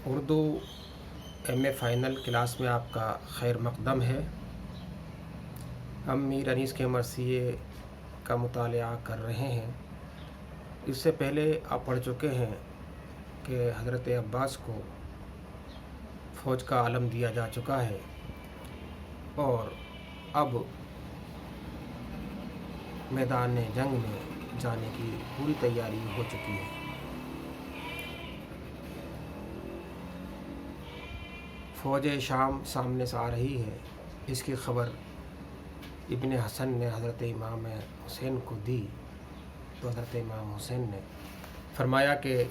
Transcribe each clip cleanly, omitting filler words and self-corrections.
Urdu M A final class میں آپ کا خیر مقدم ہے۔ ہم میر انیس کے مرثیے کا مطالعہ کر رہے ہیں۔ اس سے پہلے آپ پڑھ چکے ہیں کہ حضرت عباس کو فوج کا علم دیا جا چکا ہے اور اب میدان جنگ میں جانے کی پوری تیاری ہو چکی ہے۔ فوج شام سامنے سے آ رہی ہے، اس کی خبر ابن حسن نے حضرت امام حسین کو دی تو حضرت امام حسین نے فرمایا کہ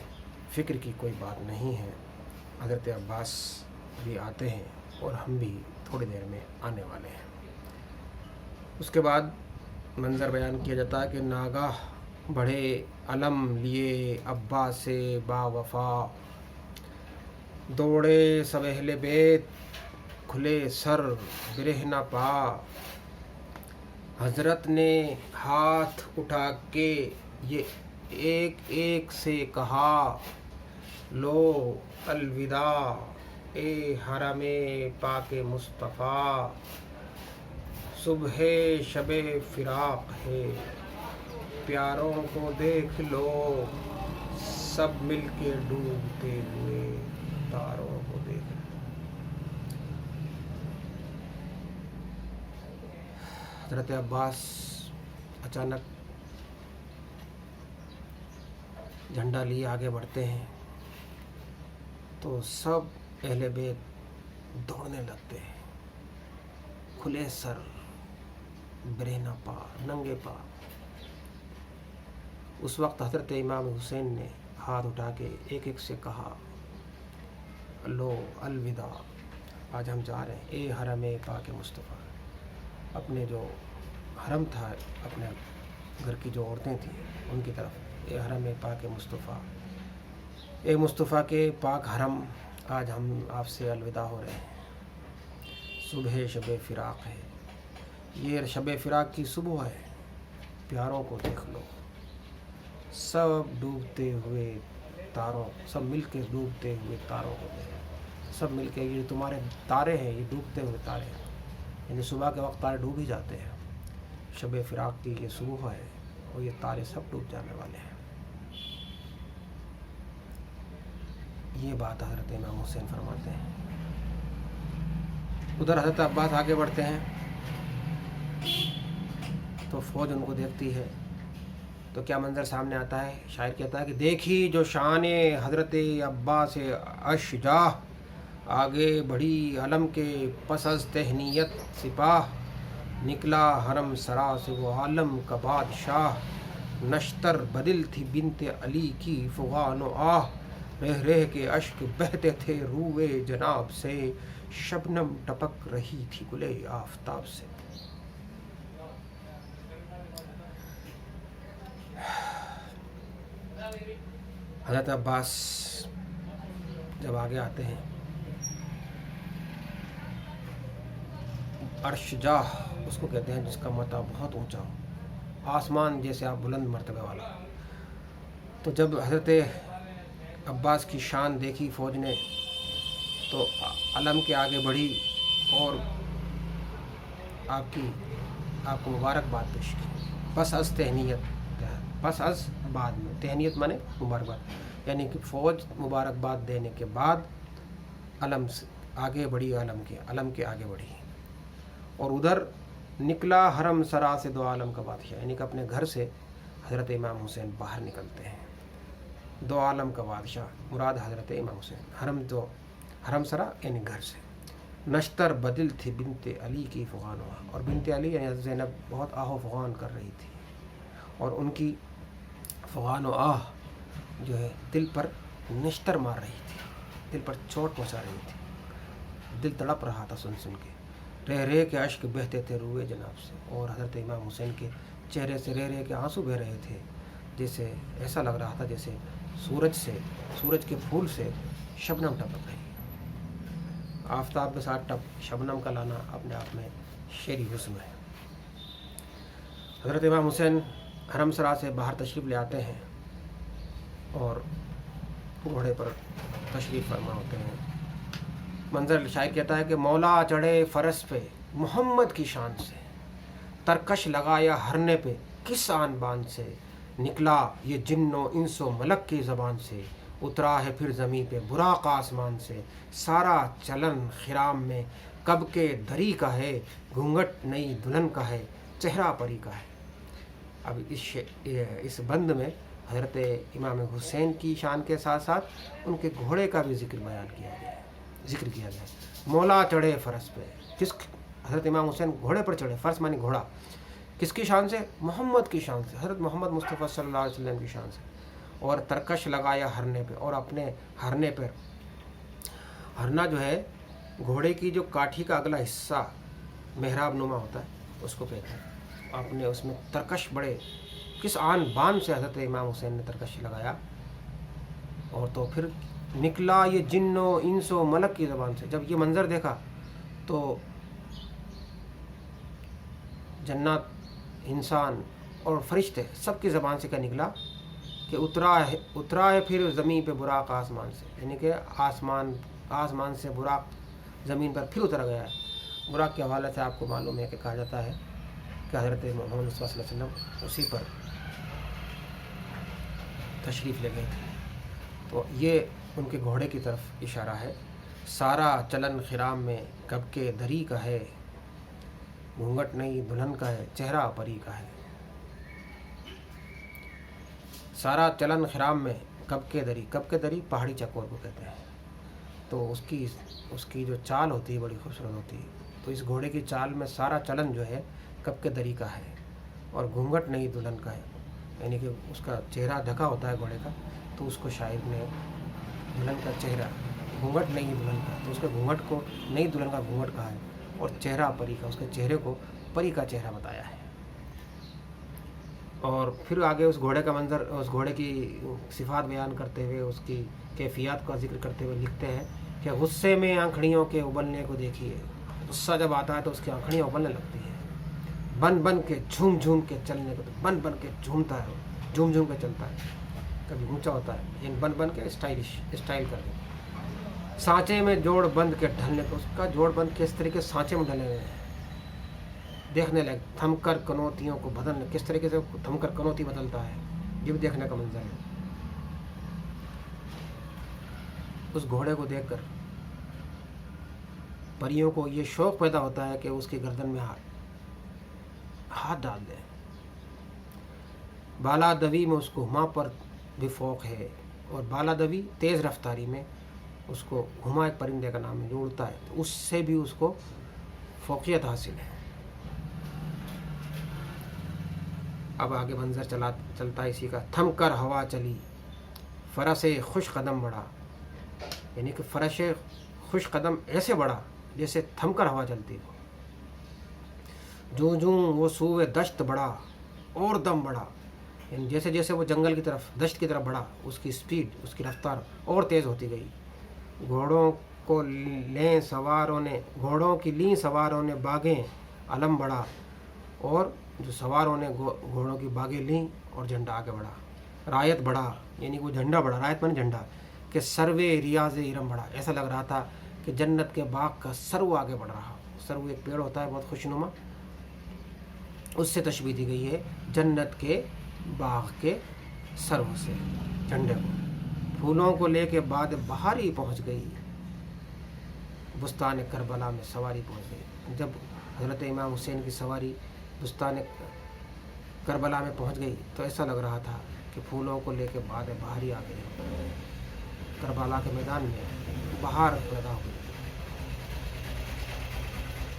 فکر کی کوئی بات نہیں ہے، حضرت عباس بھی آتے ہیں اور ہم بھی تھوڑی دیر میں آنے والے ہیں۔ اس کے بعد منظر بیان کیا جاتا ہے کہ ناگاہ بڑھے علم لیے عباس سے با وفا، دوڑے سب اہل بیت کھلے سر برہ نہ پا، حضرت نے ہاتھ اٹھا کے یہ ایک ایک سے کہا، لو الوداع اے حرم پاک مصطفیٰ، صبح شب فراق ہے پیاروں کو دیکھ لو، سب مل کے ڈوبتے ہوئے تاروں کو دیکھ لو۔ حضرت عباس اچانک جھنڈا لیے آگے بڑھتے ہیں تو سب اہل بیت دوڑنے لگتے ہیں، کھلے سر برہ نہ پا، ننگے پا۔ اس وقت حضرت امام حسین نے ہاتھ اٹھا کے ایک ایک سے کہا، لو الوداع، آج ہم جا رہے ہیں اے حرم پاک مصطفیٰ۔ اپنے جو حرم تھا، اپنے گھر کی جو عورتیں تھیں ان کی طرف، اے حرم پاک مصطفیٰ، اے مصطفیٰ کے پاک حرم، آج ہم آپ سے الوداع ہو رہے ہیں۔ صبح شب فراق ہے، یہ شب فراق کی صبح ہے، پیاروں کو دیکھ لو، سب ڈوبتے ہوئے تاروں، سب مل کے ڈوبتے ہوئے تاروں کو دیکھ لو، سب مل کے، یہ تمہارے تارے ہیں، یہ ڈوبتے ہوئے تارے ہیں، یعنی صبح کے وقت تارے ڈوب ہی جاتے ہیں، شب فراق کی یہ صبح ہے اور یہ تارے سب ڈوب جانے والے ہیں۔ یہ بات حضرت امام حسین فرماتے ہیں۔ ادھر حضرت عباس آگے بڑھتے ہیں تو فوج ان کو دیکھتی ہے تو کیا منظر سامنے آتا ہے؟ شاعر کہتا ہے کہ دیکھی جو شان حضرت عباس اشجاع، آگے بڑھی علم کے پس از تہنیت سپاہ، نکلا حرم سرا سے وہ عالم کا بادشاہ، نشتر بدل تھی بنت علی کی فغان و آہ، رہ رہ کے اشک بہتے تھے روئے جناب سے، شبنم ٹپک رہی تھی گلے آفتاب سے۔ حضرت عباس جب آگے آتے ہیں، عرش جاہ اس کو کہتے ہیں جس کا مرتبہ بہت اونچا ہو، آسمان جیسے آپ بلند مرتبے والا۔ تو جب حضرت عباس کی شان دیکھی فوج نے تو علم کے آگے بڑھی اور آپ کو مبارکباد پیش کی، پس از تہنیت، پس از بعد میں، تہنیت مانے مبارکباد، یعنی کہ فوج مبارکباد دینے کے بعد علم سے آگے بڑھی، علم کے آگے بڑھی، اور ادھر نکلا حرم سرا سے دو عالم کا بادشاہ، یعنی کہ اپنے گھر سے حضرت امام حسین باہر نکلتے ہیں۔ دو عالم کا بادشاہ مراد حضرت امام حسین، حرم سرا یعنی گھر سے۔ نشتر بدل تھی بنت علی کی فغان و آہ، اور بنت علی یعنی حضرت زینب بہت آہ و فغان کر رہی تھی، اور ان کی فغان و آہ جو ہے دل پر نشتر مار رہی تھی، دل پر چوٹ پہنچا رہی تھی، دل تڑپ رہا تھا سن سن کے، رہ رہ کے اشک بہتے تھے روئے جناب سے، اور حضرت امام حسین کے چہرے سے رہ رہ کے آنسو بہہ رہے تھے، جیسے ایسا لگ رہا تھا جیسے سورج کے پھول سے شبنم ٹپک رہی ہے۔ آفتاب کے ساتھ شبنم کا لانا اپنے آپ میں شعری حسن ہے۔ حضرت امام حسین حرم سرا سے باہر تشریف لے آتے ہیں اور گھوڑے پر تشریف فرما ہوتے ہیں۔ منظر شاعر کہتا ہے کہ مولا چڑھے فرس پہ محمد کی شان سے، ترکش لگایا ہرنے پہ کس آن بان سے، نکلا یہ جن و انس و ملک کی زبان سے، اترا ہے پھر زمیں پہ براق آسمان سے، سارا چلن خرام میں کب کے دری کا ہے، گھونگھٹ نئی دلہن کا ہے، چہرہ پری کا ہے۔ اب اس بند میں حضرت امام حسین کی شان کے ساتھ ساتھ ان کے گھوڑے کا بھی ذکر کیا گیا ہے۔ مولا چڑھے فرس پہ، حضرت امام حسین گھوڑے پر چڑھے، فرس مانی گھوڑا، کس کی شان سے؟ محمد کی شان سے، حضرت محمد مصطفیٰ صلی اللہ علیہ وسلم کی شان سے، اور ترکش لگایا ہرنے پہ، اور اپنے ہرنے پر، ہرنا جو ہے گھوڑے کی جو کاٹھی کا اگلا حصہ محراب نما ہوتا ہے اس کو کہتے ہیں، اپنے اس میں ترکش بڑے کس آن بان سے حضرت امام حسین نے ترکش لگایا، اور تو پھر نکلا یہ جن و انس و ملک کی زبان سے۔ جب یہ منظر دیکھا تو جنات، انسان اور فرشتے سب کی زبان سے کیا نکلا کہ اترا ہے پھر زمین پہ براق آسمان سے، یعنی کہ آسمان سے براق زمین پر پھر اتر گیا ہے۔ براق کے حوالے سے آپ کو معلوم ہے کہ کہا جاتا ہے کہ حضرت محمد صلی اللہ علیہ وسلم اسی پر تشریف لے گئے تھے، تو یہ ان کے گھوڑے کی طرف اشارہ ہے۔ سارا چلن خرام میں کب کے دری کا ہے، گھونگھٹ نئی دلہن کا ہے، چہرہ پری کا ہے۔ سارا چلن خرام میں کب کے دری پہاڑی چکور کو کہتے ہیں، تو اس کی جو چال ہوتی ہے بڑی خوبصورت ہوتی ہے، تو اس گھوڑے کی چال میں سارا چلن جو ہے کب کے دری کا ہے، اور گھونگھٹ نئی دلہن کا ہے، یعنی کہ اس کا چہرہ ڈھکا ہوتا ہے گھوڑے کا، تو اس کو شاعر نے دلہن کا چہرہ، گھونگھٹ نئی دلہن کا، تو اس کے گھونگھٹ کو نئی دلہن کا گھونگھٹ کہا ہے، اور چہرہ پری کا، اس کے چہرے کو پری کا چہرہ بتایا ہے۔ اور پھر آگے اس گھوڑے کا منظر، اس گھوڑے کی صفات بیان کرتے ہوئے، اس کی کیفیات کا ذکر کرتے ہوئے لکھتے ہیں کہ غصے میں آنکھڑیوں کے ابلنے کو دیکھیے، غصہ جب آتا ہے تو اس کی آنکھڑیاں ابلنے لگتی ہیں، بن بن کے جھوم جھوم کے چلنے کو، بن بن کے جھومتا ہے، جھوم جھوم کے چلتا ہے، کبھی اونچا ہوتا ہے، یعنی بن بن کے اسٹائل کر کے، سانچے میں جوڑ بند کے ڈھلنے کو، اس کا جوڑ بند کس طریقے سانچے میں ڈھلے ہوئے ہیں، دیکھنے لگ تھم کر کنوتیوں کو بدلنے، کس طریقے سے تھم کر کنوتی بدلتا ہے، یہ بھی دیکھنے کا منظر ہے۔ اس گھوڑے کو دیکھ کر پریوں کو یہ شوق پیدا ہوتا ہے کہ اس کی گردن میں ہاتھ ڈال دیں۔ بالا دوی میں اس کو ہما پر بھی فوق ہے، اور بالا دوی تیز رفتاری میں اس کو ہما ایک پرندے کا نام ہے جو اڑتا ہے، تو اس سے بھی اس کو فوقیت حاصل ہے۔ اب آگے منظر چلتا ہے اسی کا، تھم کر ہوا چلی فرس خوش قدم بڑھا، یعنی کہ فرش خوش قدم ایسے بڑھا جیسے تھم کر ہوا چلتی ہو، جوں جوں وہ سوئے دشت بڑھا اور دم بڑھا، یعنی جیسے جیسے وہ جنگل کی طرف، دشت کی طرف بڑھا، اس کی سپیڈ، اس کی رفتار اور تیز ہوتی گئی۔ گھوڑوں کی لیں سواروں نے باغیں علم بڑھا، اور جو سواروں نے گھوڑوں کی باغیں لیں اور جھنڈا آگے بڑھا۔ رایت بڑھا، یعنی وہ جھنڈا بڑھا، رایت مانے جھنڈا، کہ سروے ریاض ارم بڑھا، ایسا لگ رہا تھا کہ جنت کے باغ کا سرو آگے بڑھ رہا۔ سرو ایک پیڑ ہوتا ہے بہت خوشنما، اس سے تشبیہ دی گئی ہے جنت کے باغ کے سرو سے جھنڈے کو۔ پھولوں کو لے کے بعد بہاری پہنچ گئی، بستان کربلا میں سواری پہنچ گئی۔ جب حضرت امام حسین کی سواری بستان کربلا میں پہنچ گئی تو ایسا لگ رہا تھا کہ پھولوں کو لے کے بعد بہاری آ گئی، کربلا کے میدان میں بہار پیدا ہوئی۔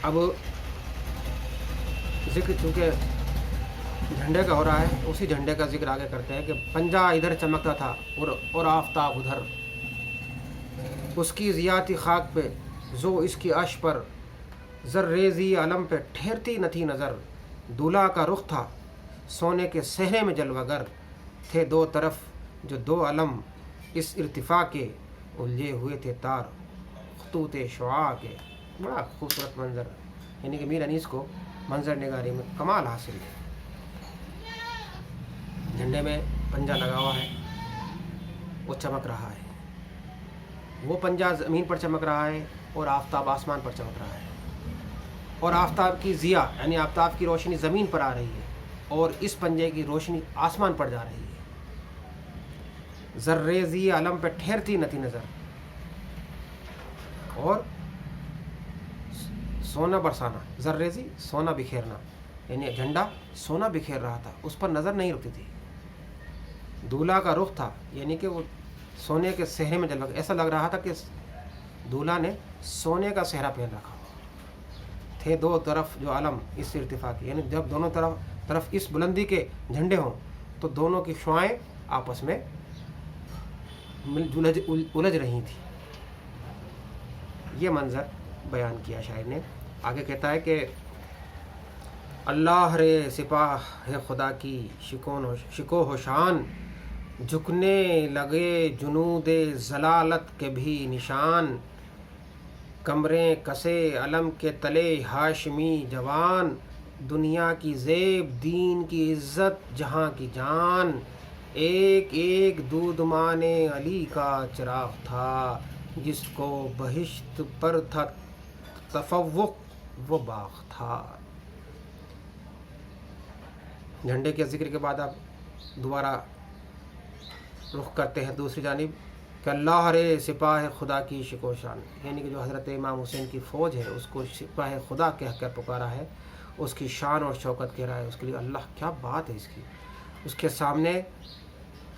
اب ذکر چونکہ جھنڈے کا ہو رہا ہے، اسی جھنڈے کا ذکر آگے کرتے ہیں کہ پنجہ ادھر چمکتا تھا اور آفتاب ادھر، اس کی ضیاتی خاک پہ زو اس کی عرش پر، زرریزی علم پہ ٹھہرتی نہ تھی نظر، دولہا کا رخ تھا سونے کے صحرے میں جلوہ گر، تھے دو طرف جو دو علم اس ارتفاع کے، الجھے ہوئے تھے تار خطوط شعاع کے۔ بڑا خوبصورت منظر، یعنی کہ میر انیس کو منظر نگاری میں کمال حاصل ہے۔ جھنڈے میں پنجہ لگا ہوا ہے، وہ چمک رہا ہے، وہ پنجہ زمین پر چمک رہا ہے اور آفتاب آسمان پر چمک رہا ہے، اور آفتاب کی ضیاء یعنی آفتاب کی روشنی زمین پر آ رہی ہے اور اس پنجے کی روشنی آسمان پر جا رہی ہے۔ زرریزی علم پہ ٹھہرتی نہ تھی نظر، اور سونا برسانا، زرریزی سونا بکھیرنا، یعنی جھنڈا سونا بکھیر رہا تھا، اس پر نظر نہیں رکتی تھی۔ دولہا کا رخ تھا، یعنی کہ وہ سونے کے صحرے میں جلوہ، ایسا لگ رہا تھا کہ دولہا نے سونے کا صحرا پہن رکھا تھے دو طرف جو علم اس ارتفاع کی، یعنی جب دونوں طرف اس بلندی کے جھنڈے ہوں تو دونوں کی شعائیں آپس میں الجھ رہی تھی۔ یہ منظر بیان کیا شاعر نے۔ آگے کہتا ہے کہ اللہ رے سپاہ ہے خدا کی شکو و شان، جھکنے لگے جنود ضلالت کے بھی نشان، کمریں کسے علم کے تلے ہاشمی جوان، دنیا کی زیب دین کی عزت جہاں کی جان، ایک ایک دودمان علی کا چراغ تھا، جس کو بہشت پر تھا تفوق وہ باغ تھا۔ جھنڈے کے ذکر کے بعد آپ دوبارہ رخ کرتے ہیں دوسری جانب کہ اللہ رے سپاہ خدا کی شکو شان، یعنی کہ جو حضرت امام حسین کی فوج ہے اس کو سپاہ خدا کہہ کر پکارا ہے، اس کی شان اور شوکت کہہ رہا ہے، اس کے لیے اللہ کیا بات ہے اس کی۔ اس کے سامنے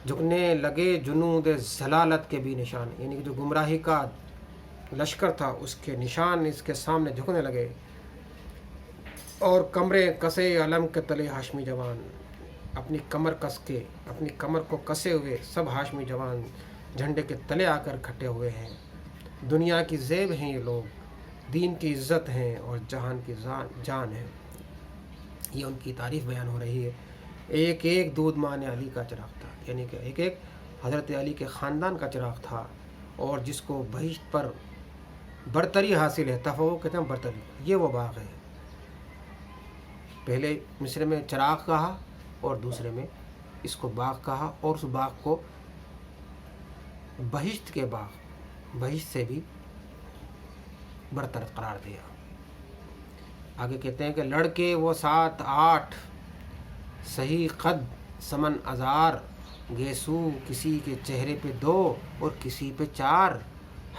جھکنے لگے جنود ضلالت کے بھی نشان، یعنی کہ جو گمراہی کا لشکر تھا اس کے نشان اس کے سامنے جھکنے لگے، اور کمریں کسے علم کے تلے ہاشمی جوان، اپنی کمر کس کے اپنی کمر کو کسے ہوئے سب ہاشمی جوان جھنڈے کے تلے آ کر کھٹے ہوئے ہیں۔ دنیا کی زیب ہیں یہ لوگ، دین کی عزت ہیں اور جہان کی جان ہے۔ یہ ان کی تعریف بیان ہو رہی ہے۔ ایک ایک دودھ مان علی کا چراغ تھا، یعنی کہ ایک ایک حضرت علی کے خاندان کا چراغ تھا، اور جس کو بہشت پر برتری حاصل ہے، تفوق کہتے ہیں برتری، یہ وہ باغ ہے۔ پہلے مصرے میں چراغ کہا اور دوسرے میں اس کو باغ کہا، اور اس باغ کو بہشت کے باغ، بہشت سے بھی برتر قرار دیا۔ آگے کہتے ہیں کہ لڑکے وہ 7-8 صحیح قد سمن ازار، گیسو کسی کے چہرے پہ 2 اور کسی پہ 4،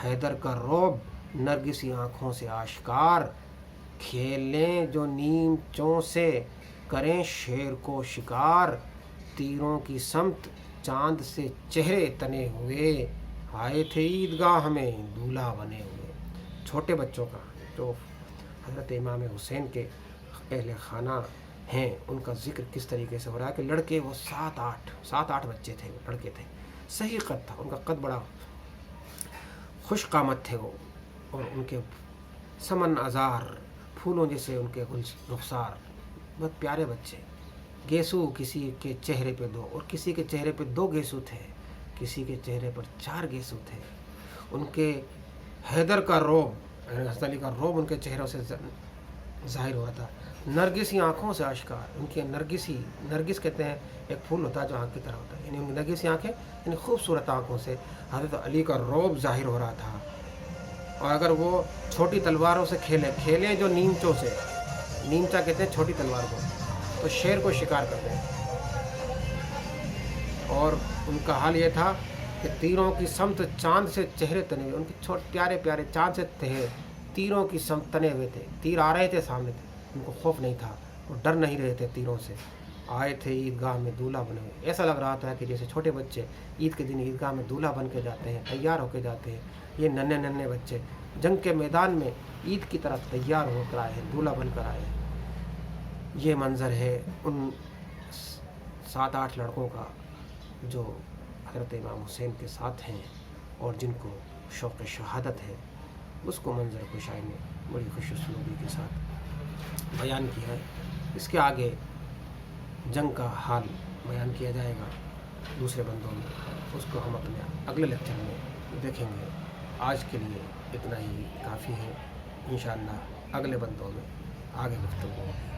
حیدر کا رعب نرگسی آنکھوں سے آشکار، کھیلیں جو نیم چوں سے کریں شیر کو شکار، تیروں کی سمت چاند سے چہرے تنے ہوئے، آئے تھے عیدگاہ میں دولہا بنے ہوئے۔ چھوٹے بچوں کا جو حضرت امام حسین کے اہل خانہ ہیں ان کا ذکر کس طریقے سے ہو رہا ہے کہ لڑکے وہ 7-8 بچے تھے، وہ لڑکے تھے، صحیح قد تھا ان کا، قد بڑا خوش قامت تھے وہ، اور ان کے سمن ازار پھولوں جیسے ان کے رخسار، بہت پیارے بچے۔ گیسو کسی کے چہرے پہ 2 اور کسی کے چہرے پہ 2 گیسو تھے، کسی کے چہرے پر 4 گیسو تھے۔ ان کے حیدر کا رعب، حضرت علی کا رعب ان کے چہروں سے ظاہر ہوا تھا۔ نرگسی آنکھوں سے آشکار، ان کی نرگس کہتے ہیں ایک پھول ہوتا ہے جو آنکھ کی طرح ہوتا ہے، یعنی ان کی نرگسی آنکھیں، یعنی خوبصورت آنکھوں سے حضرت علی کا رعب ظاہر ہو رہا تھا۔ اور اگر وہ چھوٹی تلواروں سے کھیلیں جو نیمچوں سے، نیمچا کہتے ہیں چھوٹی تلوار کو، تو شیر کو شکار کرتے ہیں۔ اور ان کا حال یہ تھا کہ تیروں کی سمت چاند سے چہرے تنے ہوئے، ان کے پیارے پیارے چاند سے تیروں کی سمت تنے ہوئے تھے، تیر آ رہے تھے سامنے تھے، ان کو خوف نہیں تھا، وہ ڈر نہیں رہے تھے تیروں سے۔ آئے تھے عیدگاہ میں دولہا بنے ہوئے، ایسا لگ رہا تھا کہ جیسے چھوٹے بچے عید کے دن عیدگاہ میں دولہا بن کے جاتے ہیں، تیار ہو کے جاتے ہیں۔ یہ ننھے بچے جنگ کے میدان میں عید کی طرف تیار ہو کر آئے ہیں، دولہا بن کر آئے ہیں۔ یہ منظر ہے ان 7-8 لڑکوں کا جو حضرت امام حسین کے ساتھ ہیں اور جن کو شوق شہادت ہے۔ اس کو منظر کو شاعر نے بڑی خوش اسلوبی کے ساتھ بیان کیا ہے۔ اس کے آگے جنگ کا حال بیان کیا جائے گا دوسرے بندوں میں، اس کو ہم اپنے اگلے لیکچر میں دیکھیں گے۔ آج کے لیے اتنا ہی کافی ہے، انشاءاللہ اگلے بندوں میں آگے گفتگو ہوگی۔